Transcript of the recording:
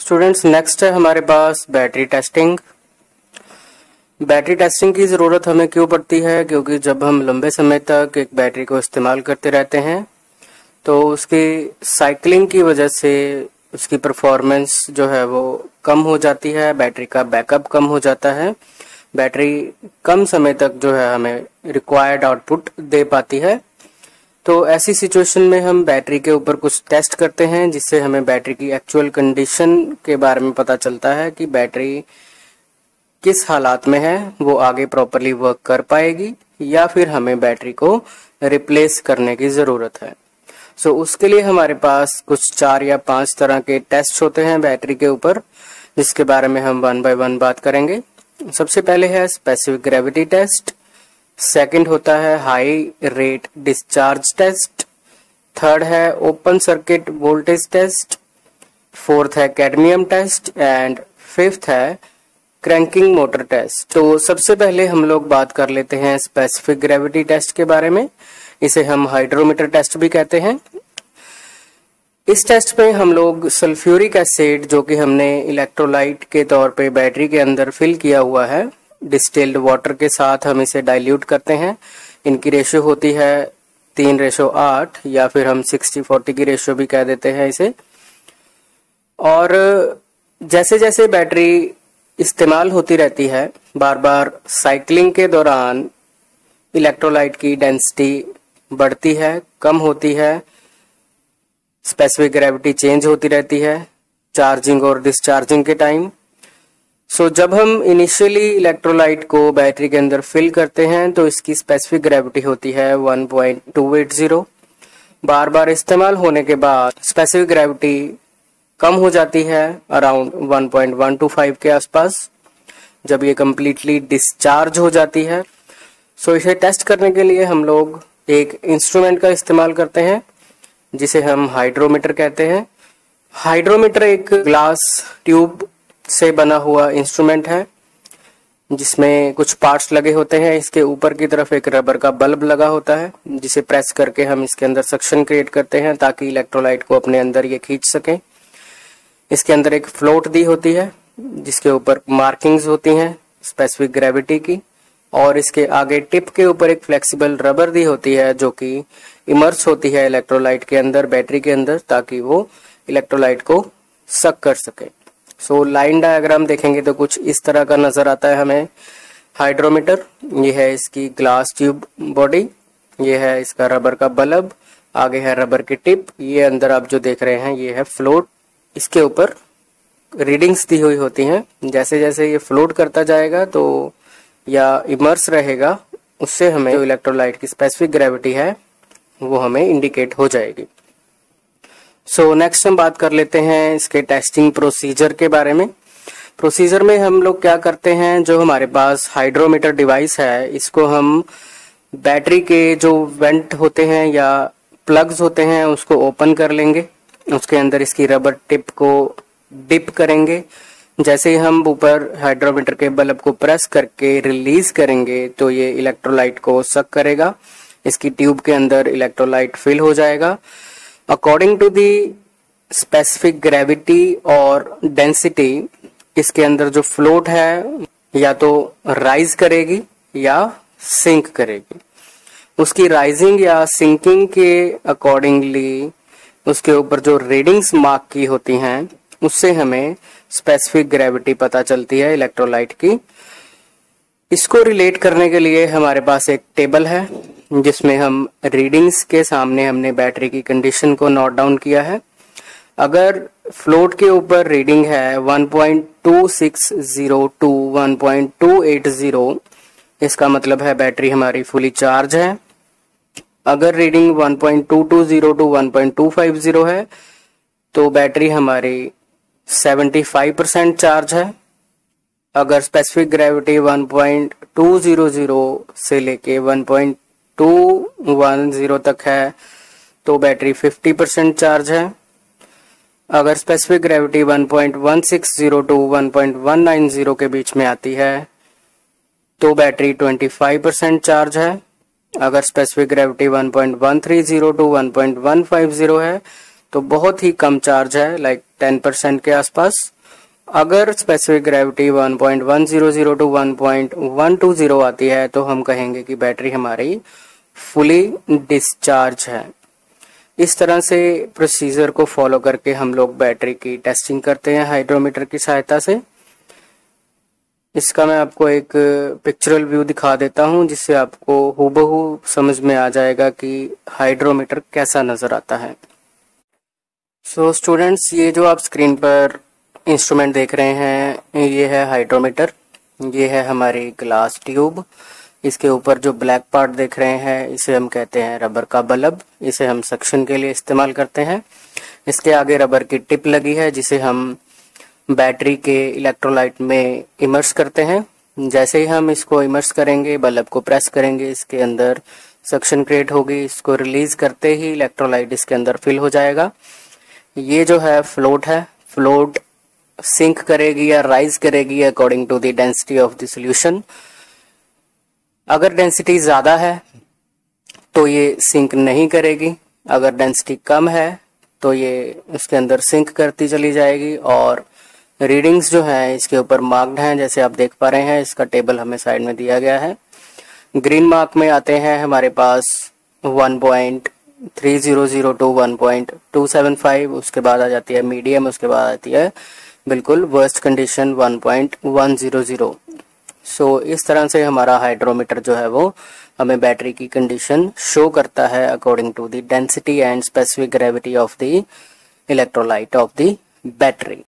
Students, next है हमारे पास battery testing. Battery testing की ज़रूरत हमें क्यों पड़ती है? क्योंकि जब हम लंबे समय तक एक बैटरी को इस्तेमाल करते रहते हैं तो उसकी साइकिलिंग की वजह से उसकी परफॉर्मेंस जो है वो कम हो जाती है, बैटरी का बैकअप कम हो जाता है, बैटरी कम समय तक जो है हमें रिक्वायर्ड आउटपुट दे पाती है। तो ऐसी सिचुएशन में हम बैटरी के ऊपर कुछ टेस्ट करते हैं जिससे हमें बैटरी की एक्चुअल कंडीशन के बारे में पता चलता है कि बैटरी किस हालात में है, वो आगे प्रॉपरली वर्क कर पाएगी या फिर हमें बैटरी को रिप्लेस करने की ज़रूरत है। सो उसके लिए हमारे पास कुछ 4 या 5 तरह के टेस्ट होते हैं बैटरी के ऊपर, जिसके बारे में हम 1 बाय 1 बात करेंगे। सबसे पहले है स्पेसिफिक ग्रेविटी टेस्ट, सेकंड होता है high rate discharge test, third है open circuit voltage test, fourth है कैडमियम टेस्ट एंड फिफ्थ है क्रैंकिंग मोटर टेस्ट। तो सबसे पहले हम लोग बात कर लेते हैं स्पेसिफिक ग्रेविटी टेस्ट के बारे में। इसे हम हाइड्रोमीटर टेस्ट भी कहते हैं। इस टेस्ट में हम लोग सल्फ्यूरिक एसिड जो कि हमने इलेक्ट्रोलाइट के तौर पे बैटरी के अंदर फिल किया हुआ है, डिस्टिल्ड वाटर के साथ हम इसे डाइल्यूट करते हैं। इनकी रेशियो होती है 3:8 या फिर हम 60-40 की रेशियो भी कह देते हैं इसे। और जैसे जैसे बैटरी इस्तेमाल होती रहती है, बार बार साइकिलिंग के दौरान इलेक्ट्रोलाइट की डेंसिटी बढ़ती है, कम होती है, स्पेसिफिक ग्रेविटी चेंज होती रहती है चार्जिंग और डिस्चार्जिंग के टाइम। सो जब हम इनिशियली इलेक्ट्रोलाइट को बैटरी के अंदर फिल करते हैं तो इसकी स्पेसिफिक ग्रेविटी होती है 1.280। बार बार इस्तेमाल होने के बाद स्पेसिफिक ग्रेविटी कम हो जाती है अराउंड 1.125 के आसपास, जब ये कम्प्लीटली डिस्चार्ज हो जाती है। सो इसे टेस्ट करने के लिए हम लोग एक इंस्ट्रूमेंट का इस्तेमाल करते हैं जिसे हम हाइड्रोमीटर कहते हैं। हाइड्रोमीटर एक ग्लास ट्यूब से बना हुआ इंस्ट्रूमेंट है जिसमें कुछ पार्ट्स लगे होते हैं। इसके ऊपर की तरफ एक रबर का बल्ब लगा होता है जिसे प्रेस करके हम इसके अंदर सक्शन क्रिएट करते हैं ताकि इलेक्ट्रोलाइट को अपने अंदर ये खींच सके। इसके अंदर एक फ्लोट दी होती है जिसके ऊपर मार्किंग्स होती हैं स्पेसिफिक ग्रेविटी की, और इसके आगे टिप के ऊपर एक फ्लेक्सिबल रबर दी होती है जो कि इमर्स होती है इलेक्ट्रोलाइट के अंदर, बैटरी के अंदर, ताकि वो इलेक्ट्रोलाइट को सक कर सके। सो लाइन डायग्राम देखेंगे तो कुछ इस तरह का नजर आता है हमें हाइड्रोमीटर। ये है इसकी ग्लास ट्यूब बॉडी, ये है इसका रबर का बल्ब, आगे है रबर की टिप, ये अंदर आप जो देख रहे हैं ये है फ्लोट। इसके ऊपर रीडिंग्स दी हुई होती हैं। जैसे जैसे ये फ्लोट करता जाएगा तो या इमर्स रहेगा, उससे हमें जो इलेक्ट्रोलाइट की स्पेसिफिक ग्रेविटी है वो हमें इंडिकेट हो जाएगी। सो नेक्स्ट हम बात कर लेते हैं इसके टेस्टिंग प्रोसीजर के बारे में। प्रोसीजर में हम लोग क्या करते हैं, जो हमारे पास हाइड्रोमीटर डिवाइस है इसको हम बैटरी के जो वेंट होते हैं या प्लग्स होते हैं उसको ओपन कर लेंगे, उसके अंदर इसकी रबर टिप को डिप करेंगे। जैसे ही हम ऊपर हाइड्रोमीटर के बल्ब को प्रेस करके रिलीज करेंगे तो ये इलेक्ट्रोलाइट को सक करेगा, इसकी ट्यूब के अंदर इलेक्ट्रोलाइट फिल हो जाएगा। According to the specific gravity और डेंसिटी इसके अंदर जो फ्लोट है या तो राइज करेगी या सिंक करेगी। उसकी राइजिंग या सिंकिंग के अकॉर्डिंगली उसके ऊपर जो रीडिंग्स मार्क की होती हैं उससे हमें स्पेसिफिक ग्रेविटी पता चलती है इलेक्ट्रोलाइट की। इसको रिलेट करने के लिए हमारे पास एक टेबल है जिसमें हम रीडिंग्स के सामने हमने बैटरी की कंडीशन को नोट डाउन किया है। अगर फ्लोट के ऊपर रीडिंग है 1.260 टू 1.280, इसका मतलब है बैटरी हमारी फुली चार्ज है। अगर रीडिंग 1.220 टू 1.250 है तो बैटरी हमारी 75% चार्ज है। अगर स्पेसिफिक ग्रेविटी 1.200 से लेके 1.210 तक है तो बैटरी 50% चार्ज है। अगर स्पेसिफिक ग्रेविटी 1.160 टू 1.190 के बीच में आती है तो बैटरी 25% चार्ज है। अगर स्पेसिफिक ग्रेविटी 1.130 टू 1.150 है तो बहुत ही कम चार्ज है, लाइक 10% के आसपास। अगर स्पेसिफिक ग्रेविटी 1.100 टू 1.120 आती है तो हम कहेंगे कि बैटरी हमारी फुली डिस्चार्ज है। इस तरह से प्रोसीजर को फॉलो करके हम लोग बैटरी की टेस्टिंग करते हैं हाइड्रोमीटर की सहायता से। इसका मैं आपको एक पिक्चरल व्यू दिखा देता हूं, जिससे आपको हूबहू समझ में आ जाएगा कि हाइड्रोमीटर कैसा नजर आता है। सो स्टूडेंट्स, ये जो आप स्क्रीन पर इंस्ट्रूमेंट देख रहे हैं ये है हाइड्रोमीटर। ये है हमारी ग्लास ट्यूब। इसके ऊपर जो ब्लैक पार्ट देख रहे हैं इसे हम कहते हैं रबर का बल्ब। इसे हम सक्शन के लिए इस्तेमाल करते हैं। इसके आगे रबर की टिप लगी है जिसे हम बैटरी के इलेक्ट्रोलाइट में इमर्स करते हैं। जैसे ही हम इसको इमर्स करेंगे, बल्ब को प्रेस करेंगे, इसके अंदर सक्शन क्रिएट होगी। इसको रिलीज करते ही इलेक्ट्रोलाइट इसके अंदर फिल हो जाएगा। ये जो है फ्लोट है। फ्लोट सिंक करेगी या राइज करेगी according to the density of the solution. अगर डेंसिटी ज्यादा है तो ये सिंक नहीं करेगी, अगर डेंसिटी कम है तो ये उसके अंदर सिंक करती चली जाएगी। और रीडिंग्स जो है इसके ऊपर मार्क्ड हैं, जैसे आप देख पा रहे हैं। इसका टेबल हमें साइड में दिया गया है। ग्रीन मार्क में आते हैं हमारे पास 1.300 टू 1.275। उसके बाद आ जाती है मीडियम, उसके बाद आती है बिल्कुल वर्स्ट कंडीशन 1.100। सो इस तरह से हमारा हाइड्रोमीटर जो है वो हमें बैटरी की कंडीशन शो करता है according to the density and specific gravity of the electrolyte of the battery.